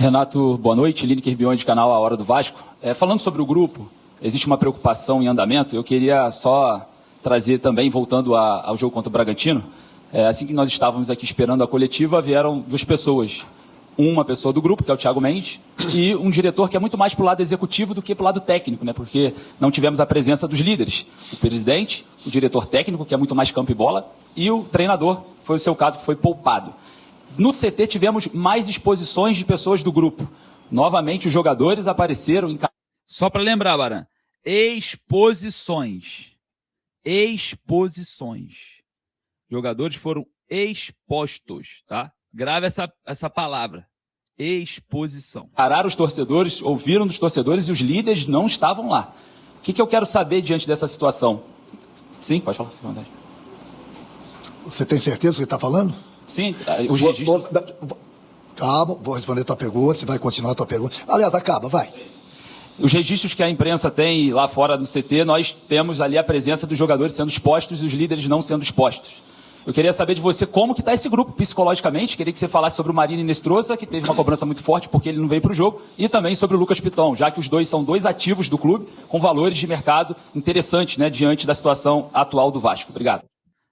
Renato, boa noite. Lineker Biondi, canal A Hora do Vasco. Falando sobre o grupo, existe uma preocupação em andamento. Eu queria só trazer também, voltando ao jogo contra o Bragantino, assim que nós estávamos aqui esperando a coletiva, vieram duas pessoas. Uma pessoa do grupo, que é o Thiago Mendes, e um diretor que é muito mais para o lado executivo do que para o lado técnico, né? Porque não tivemos a presença dos líderes. O presidente, o diretor técnico, que é muito mais campo e bola, e o treinador, foi o seu caso, que foi poupado. No CT tivemos mais exposições de pessoas do grupo. Novamente, os jogadores apareceram em... Só para lembrar, Baran, exposições. Exposições. Jogadores foram expostos, tá? Grave essa palavra. Exposição. Pararam os torcedores, ouviram dos torcedores e os líderes não estavam lá. O que eu quero saber diante dessa situação? Sim, pode falar, fica à vontade. Você tem certeza do que está falando? Sim, os registros... Calma, vou responder a tua pergunta, você vai continuar a tua pergunta. Aliás, acaba, vai. Os registros que a imprensa tem lá fora no CT, nós temos ali a presença dos jogadores sendo expostos e os líderes não sendo expostos. Eu queria saber de você como que está esse grupo psicologicamente. Queria que você falasse sobre o Marino Inestrosa, que teve uma cobrança muito forte porque ele não veio para o jogo, e também sobre o Lucas Piton, já que os dois são dois ativos do clube com valores de mercado interessantes, né, diante da situação atual do Vasco. Obrigado.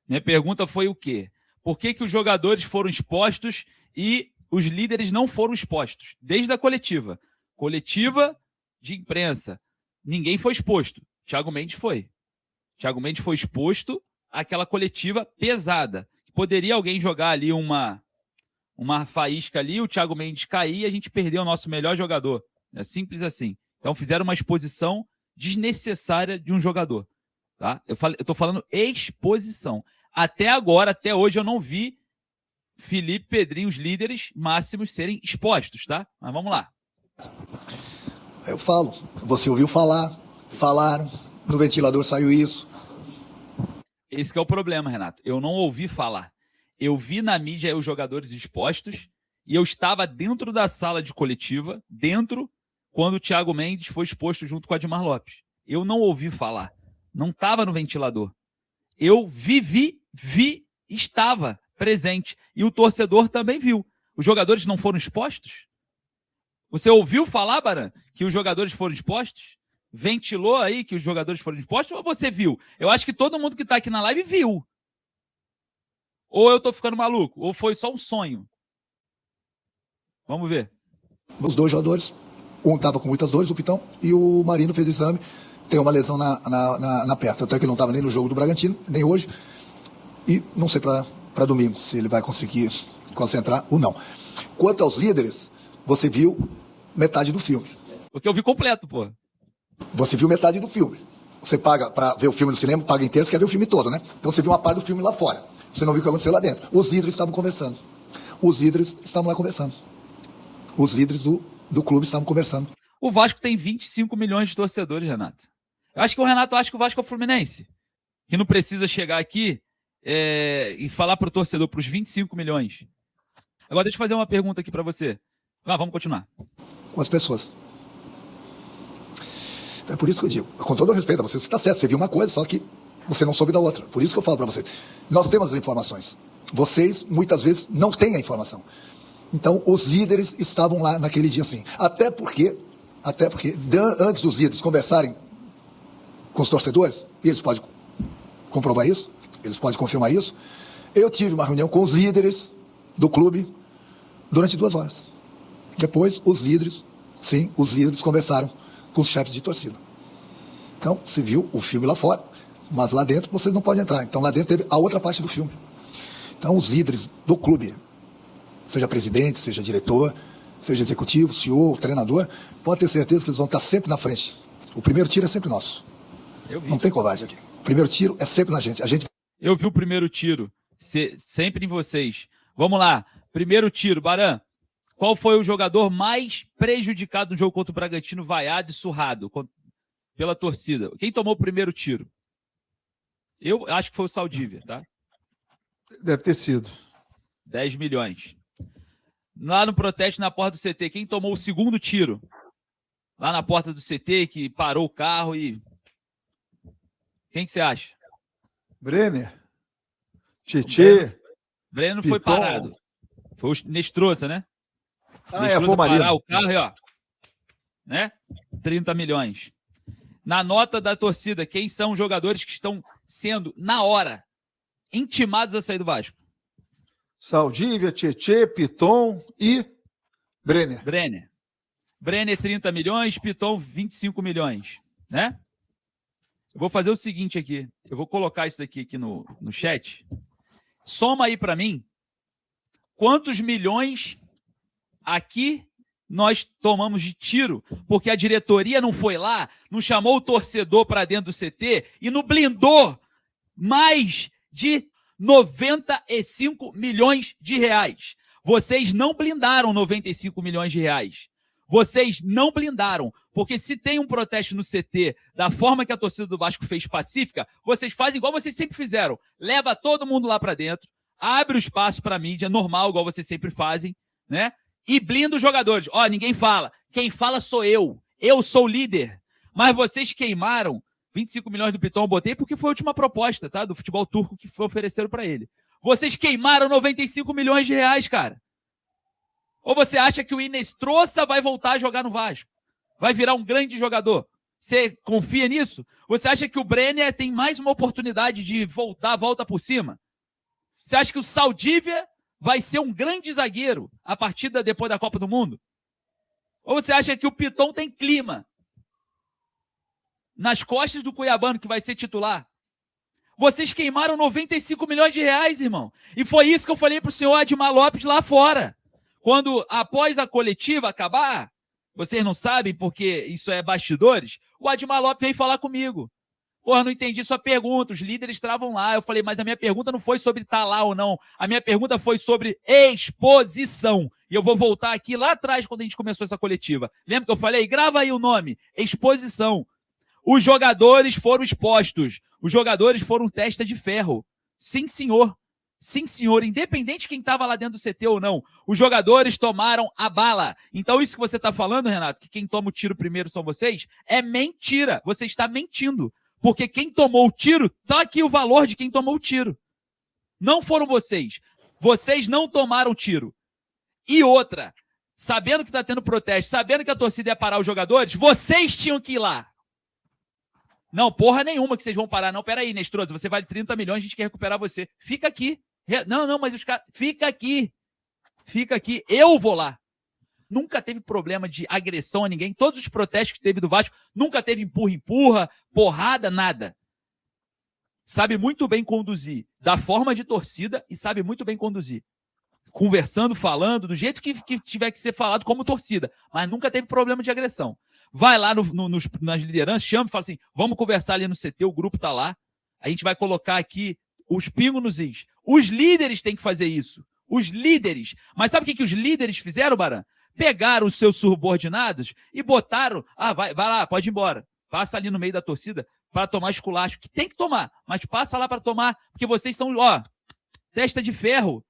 Minha pergunta foi o quê? Por que os jogadores foram expostos e os líderes não foram expostos? Desde a coletiva. Coletiva de imprensa. Ninguém foi exposto. Thiago Mendes foi. Thiago Mendes foi exposto àquela coletiva pesada. Poderia alguém jogar ali uma faísca ali, o Thiago Mendes cair e a gente perder o nosso melhor jogador. É simples assim. Então fizeram uma exposição desnecessária de um jogador. Tá? Eu estou falando exposição. Até agora, até hoje, eu não vi Felipe, Pedrinho, os líderes máximos serem expostos, tá? Mas vamos lá. Eu falo. Você ouviu falar, falaram, no ventilador saiu isso. Esse que é o problema, Renato. Eu não ouvi falar. Eu vi na mídia os jogadores expostos e eu estava dentro da sala de coletiva, quando o Thiago Mendes foi exposto junto com o Admar Lopes. Eu não ouvi falar. Não estava no ventilador. Eu estava presente. E o torcedor também viu. Os jogadores não foram expostos? Você ouviu falar, Baran, que os jogadores foram expostos? Ventilou aí que os jogadores foram expostos ou você viu? Eu acho que todo mundo que está aqui na live viu. Ou eu estou ficando maluco, ou foi só um sonho. Vamos ver. Os dois jogadores, um estava com muitas dores, o Pitão, e o Marino fez exame, tem uma lesão na perna. Até que ele não estava nem no jogo do Bragantino, nem hoje. E não sei para domingo se ele vai conseguir concentrar ou não. Quanto aos líderes, você viu metade do filme. Porque eu vi completo, pô. Você viu metade do filme. Você paga para ver o filme no cinema, paga inteiro, você quer ver o filme todo, né? Então você viu uma parte do filme lá fora. Você não viu o que aconteceu lá dentro. Os líderes estavam conversando. Os líderes estavam lá conversando. Os líderes do clube estavam conversando. O Vasco tem 25 milhões de torcedores, Renato. Eu acho que o Renato acha que o Vasco é o Fluminense. Que não precisa chegar aqui e falar para o torcedor, para os 25 milhões. Agora deixa eu fazer uma pergunta aqui para você. Vamos continuar. Com as pessoas. É por isso que eu digo, com todo o respeito a você está certo, você viu uma coisa, só que você não soube da outra. Por isso que eu falo para vocês. Nós temos as informações. Vocês, muitas vezes, não têm a informação. Então, os líderes estavam lá naquele dia, sim. Até porque antes dos líderes conversarem com os torcedores, e eles podem comprovar isso, eles podem confirmar isso, eu tive uma reunião com os líderes do clube durante 2 horas. Depois, os líderes conversaram com os chefes de torcida. Então, você viu o filme lá fora, mas lá dentro vocês não podem entrar. Então, lá dentro teve a outra parte do filme. Então, os líderes do clube, seja presidente, seja diretor, seja executivo, CEO, treinador, pode ter certeza que eles vão estar sempre na frente. O primeiro tiro é sempre nosso. Não tem covarde aqui. O primeiro tiro é sempre na gente. Eu vi o primeiro tiro sempre em vocês. Vamos lá. Primeiro tiro, Baran. Qual foi o jogador mais prejudicado no jogo contra o Bragantino, vaiado e surrado pela torcida? Quem tomou o primeiro tiro? Eu acho que foi o Saldívia, tá? Deve ter sido. 10 milhões. Lá no protesto na porta do CT, quem tomou o segundo tiro? Lá na porta do CT, que parou o carro e... Quem que você acha? Brenner. Tietê. Brenner não foi parado. Foi o Nestrosa, né? Inestrosa parar o carro e, ó, né? 30 milhões. Na nota da torcida, quem são os jogadores que estão sendo, na hora, intimados a sair do Vasco? Saldívia, Tietê, Piton e Brenner. Brenner, 30 milhões, Piton, 25 milhões, né? Eu vou fazer o seguinte aqui, eu vou colocar isso daqui no chat. Soma aí para mim quantos milhões aqui nós tomamos de tiro, porque a diretoria não foi lá, não chamou o torcedor para dentro do CT e não blindou mais de 95 milhões de reais. Vocês não blindaram 95 milhões de reais. Vocês não blindaram, porque se tem um protesto no CT da forma que a torcida do Vasco fez pacífica, vocês fazem igual vocês sempre fizeram. Leva todo mundo lá para dentro, abre o espaço para a mídia, normal, igual vocês sempre fazem, né? E blinda os jogadores. Ó, ninguém fala. Quem fala sou eu. Eu sou o líder. Mas vocês queimaram 25 milhões do Piton, eu botei porque foi a última proposta, tá? Do futebol turco que foi ofereceram para ele. Vocês queimaram 95 milhões de reais, cara. Ou você acha que o Inestrosa vai voltar a jogar no Vasco? Vai virar um grande jogador? Você confia nisso? Você acha que o Brenner tem mais uma oportunidade de voltar a volta por cima? Você acha que o Saldívia vai ser um grande zagueiro a partir depois da Copa do Mundo? Ou você acha que o Piton tem clima nas costas do Cuiabano que vai ser titular? Vocês queimaram 95 milhões de reais, irmão. E foi isso que eu falei pro senhor Admar Lopes lá fora. Quando, após a coletiva acabar, vocês não sabem porque isso é bastidores, o Admar Lopes veio falar comigo. Porra, não entendi sua pergunta, os líderes estavam lá. Eu falei, mas a minha pergunta não foi sobre estar lá ou não. A minha pergunta foi sobre exposição. E eu vou voltar aqui lá atrás, quando a gente começou essa coletiva. Lembra que eu falei? Grava aí o nome. Exposição. Os jogadores foram expostos. Os jogadores foram testa de ferro. Sim, senhor. Sim, senhor, independente de quem estava lá dentro do CT ou não, os jogadores tomaram a bala. Então isso que você está falando, Renato, que quem toma o tiro primeiro são vocês, é mentira. Você está mentindo. Porque quem tomou o tiro, tá aqui o valor de quem tomou o tiro. Não foram vocês. Vocês não tomaram tiro. E outra, sabendo que está tendo protesto, sabendo que a torcida ia parar os jogadores, vocês tinham que ir lá. Não, porra nenhuma que vocês vão parar. Não, peraí, Inestrosa, você vale 30 milhões, a gente quer recuperar você. Fica aqui. Não, mas os caras... Fica aqui. Fica aqui. Eu vou lá. Nunca teve problema de agressão a ninguém. Todos os protestos que teve do Vasco, nunca teve empurra, porrada, nada. Sabe muito bem conduzir da forma de torcida e sabe muito bem conduzir. Conversando, falando, do jeito que tiver que ser falado como torcida. Mas nunca teve problema de agressão. Vai lá nas lideranças, chama e fala assim, vamos conversar ali no CT, o grupo tá lá. A gente vai colocar aqui os pingos nos is. Os líderes têm que fazer isso. Os líderes. Mas sabe o que os líderes fizeram, Baran? Pegaram os seus subordinados e botaram, vai lá, pode ir embora. Passa ali no meio da torcida para tomar esculacho, que tem que tomar, mas passa lá para tomar, porque vocês são, testa de ferro.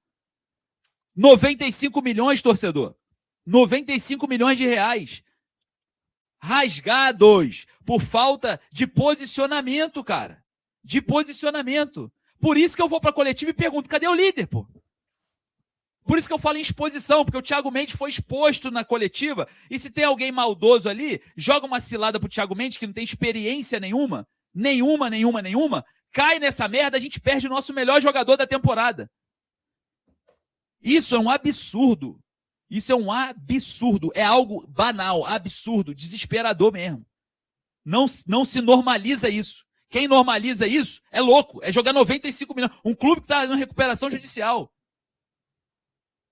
95 milhões, torcedor. 95 milhões de reais. Rasgados por falta de posicionamento, cara. De posicionamento. Por isso que eu vou para a coletiva e pergunto, cadê o líder, pô? Por isso que eu falo em exposição, porque o Thiago Mendes foi exposto na coletiva, e se tem alguém maldoso ali, joga uma cilada pro Thiago Mendes, que não tem experiência nenhuma, cai nessa merda, a gente perde o nosso melhor jogador da temporada. Isso é um absurdo. Isso é um absurdo. É algo banal, absurdo, desesperador mesmo. Não se normaliza isso. Quem normaliza isso é louco. É jogar 95 milhões. Um clube que está em recuperação judicial.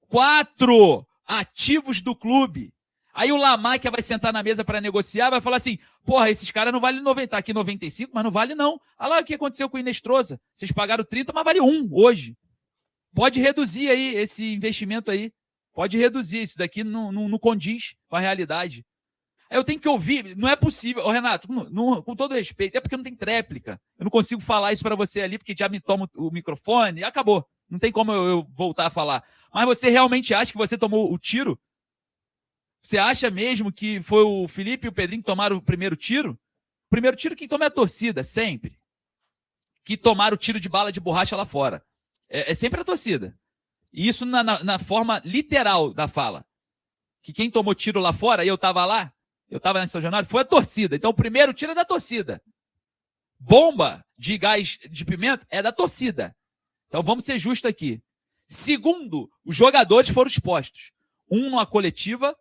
4 ativos do clube. Aí o Lamaica vai sentar na mesa para negociar, vai falar assim, porra, esses caras não valem 90, aqui 95, mas não vale não. Olha lá o que aconteceu com o Inestrosa. Vocês pagaram 30, mas vale 1 hoje. Pode reduzir aí esse investimento aí. Pode reduzir. Isso daqui não condiz com a realidade. Eu tenho que ouvir. Não é possível. Ô, Renato, com todo respeito, é porque não tem tréplica. Eu não consigo falar isso para você ali, porque já me toma o microfone e acabou. Não tem como eu voltar a falar. Mas você realmente acha que você tomou o tiro? Você acha mesmo que foi o Felipe e o Pedrinho que tomaram o primeiro tiro? O primeiro tiro quem toma é a torcida, sempre. Que tomaram o tiro de bala de borracha lá fora. É sempre a torcida. E isso na forma literal da fala. que quem tomou tiro lá fora, e eu tava lá em São Januário, foi a torcida. Então o primeiro tiro é da torcida. Bomba de gás de pimenta é da torcida. Então vamos ser justos aqui. Segundo, os jogadores foram expostos. Numa coletiva,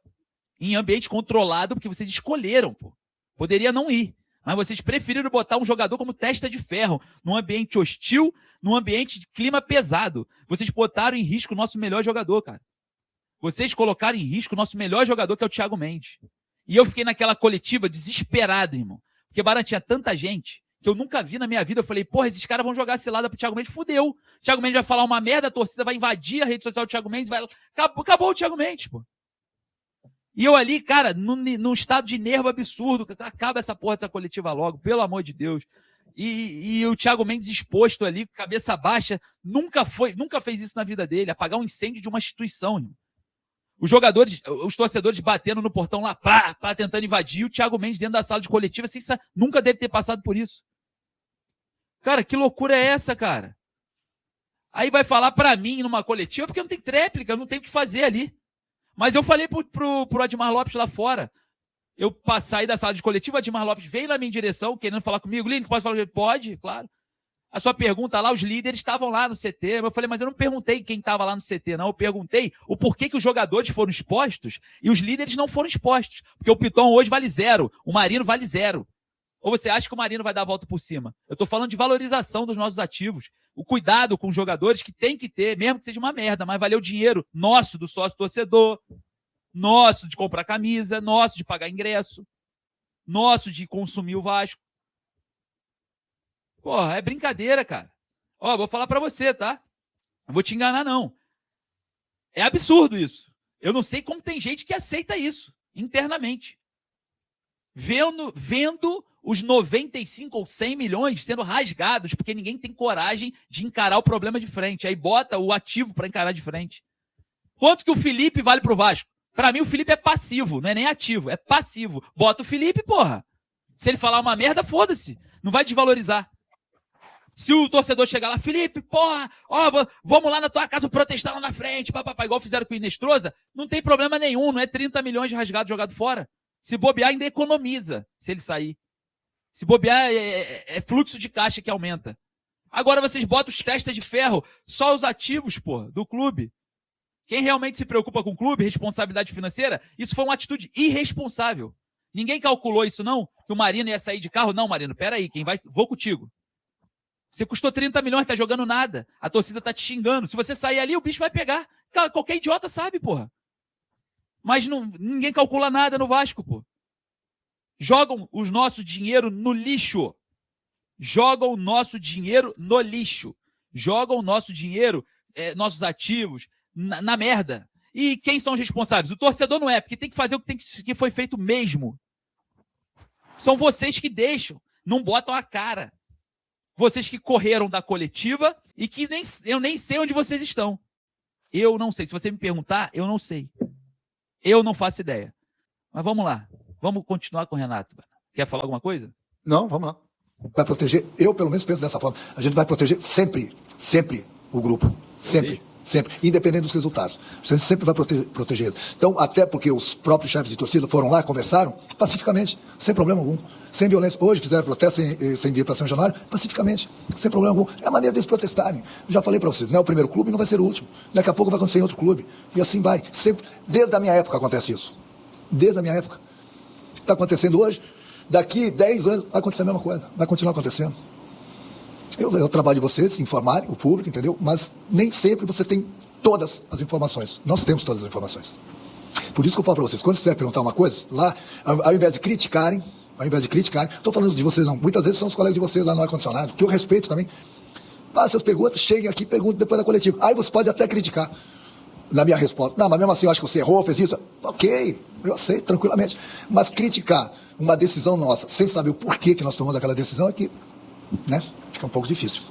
em ambiente controlado, porque vocês escolheram, pô. Poderia não ir. Mas vocês preferiram botar um jogador como testa de ferro, num ambiente hostil, num ambiente de clima pesado. Vocês botaram em risco o nosso melhor jogador, cara. Vocês colocaram em risco o nosso melhor jogador, que é o Thiago Mendes. E eu fiquei naquela coletiva desesperado, irmão. Porque, Baran, tinha tanta gente que eu nunca vi na minha vida. Eu falei, porra, esses caras vão jogar cilada pro Thiago Mendes. Fudeu. O Thiago Mendes vai falar uma merda, a torcida vai invadir a rede social do Thiago Mendes. Acabou o Thiago Mendes, pô. E eu ali, cara, num estado de nervo absurdo. Acaba essa porra dessa coletiva logo, pelo amor de Deus. E o Thiago Mendes exposto ali, cabeça baixa, nunca fez isso na vida dele, apagar um incêndio de uma instituição, irmão. Os jogadores, os torcedores batendo no portão lá, tentando invadir, e o Thiago Mendes dentro da sala de coletiva, assim, nunca deve ter passado por isso. Cara, que loucura é essa, cara? Aí vai falar pra mim numa coletiva, porque não tem tréplica, não tem o que fazer ali. Mas eu falei pro Admar Lopes lá fora, eu saí da sala de coletiva, o Admar Lopes veio na minha direção, querendo falar comigo. Lino, posso falar? Pode, claro. A sua pergunta lá, os líderes estavam lá no CT. Eu falei, mas eu não perguntei quem estava lá no CT, não. Eu perguntei o porquê que os jogadores foram expostos e os líderes não foram expostos. Porque o Piton hoje vale 0, o Marino vale 0. Ou você acha que o Marino vai dar a volta por cima? Eu estou falando de valorização dos nossos ativos. O cuidado com os jogadores que tem que ter, mesmo que seja uma merda, mas valeu o dinheiro nosso, do sócio torcedor, nosso de comprar camisa, nosso de pagar ingresso, nosso de consumir o Vasco. Porra, é brincadeira, cara. Ó, vou falar pra você, tá? Não vou te enganar, não. É absurdo isso. Eu não sei como tem gente que aceita isso internamente. Vendo os 95 ou 100 milhões sendo rasgados, porque ninguém tem coragem de encarar o problema de frente. Aí bota o ativo pra encarar de frente. Quanto que o Felipe vale pro Vasco? Pra mim, o Felipe é passivo, não é nem ativo, é passivo. Bota o Felipe, porra. Se ele falar uma merda, foda-se. Não vai desvalorizar. Se o torcedor chegar lá, Felipe, porra, ó, vamos lá na tua casa protestar lá na frente, papapá, igual fizeram com o Inestrosa, não tem problema nenhum, não é 30 milhões de rasgado jogado fora. Se bobear, ainda economiza se ele sair. Se bobear, é fluxo de caixa que aumenta. Agora vocês botam os testas de ferro, só os ativos, porra, do clube. Quem realmente se preocupa com o clube, responsabilidade financeira, isso foi uma atitude irresponsável. Ninguém calculou isso, não? Que o Marino ia sair de carro? Não, Marino, peraí, vou contigo. Você custou 30 milhões, tá jogando nada. A torcida tá te xingando. Se você sair ali, o bicho vai pegar. Qualquer idiota sabe, porra. Mas ninguém calcula nada no Vasco, pô. Jogam o nosso dinheiro no lixo. Jogam o nosso dinheiro no lixo. Jogam o nosso dinheiro, nossos ativos, na merda. E quem são os responsáveis? O torcedor não é, porque tem que fazer o que foi feito mesmo. São vocês que deixam, não botam a cara. Vocês que correram da coletiva e que eu nem sei onde vocês estão. Eu não sei. Se você me perguntar, eu não sei. Eu não faço ideia. Mas vamos lá. Vamos continuar com o Renato. Quer falar alguma coisa? Não, vamos lá. Vai proteger, eu pelo menos penso dessa forma. A gente vai proteger sempre o grupo. Sempre. Independente dos resultados. A gente sempre vai proteger eles. Então, até porque os próprios chefes de torcida foram lá, conversaram pacificamente, sem problema algum, sem violência. Hoje fizeram protesto sem vir para São Januário, pacificamente, sem problema algum. É a maneira deles protestarem. Eu já falei para vocês, não é o primeiro clube e não vai ser o último. Daqui a pouco vai acontecer em outro clube. E assim vai. Sempre, desde a minha época acontece isso. Desde a minha época. Está acontecendo hoje, daqui 10 anos vai acontecer a mesma coisa. Vai continuar acontecendo. Eu trabalho de vocês, informarem o público, entendeu? Mas nem sempre você tem todas as informações. Nós temos todas as informações. Por isso que eu falo para vocês, quando você quiser perguntar uma coisa, lá, ao invés de criticarem, estou falando de vocês não, muitas vezes são os colegas de vocês lá no ar-condicionado, que eu respeito também. Façam as perguntas, cheguem aqui, perguntem depois da coletiva. Aí você pode até criticar na minha resposta. Não, mas mesmo assim eu acho que você errou, fez isso. Ok, eu aceito tranquilamente. Mas criticar uma decisão nossa, sem saber o porquê que nós tomamos aquela decisão, é que, né? Fica um pouco difícil.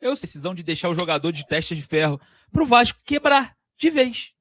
Eu sei a decisão de deixar o jogador de testa de ferro pro Vasco quebrar de vez.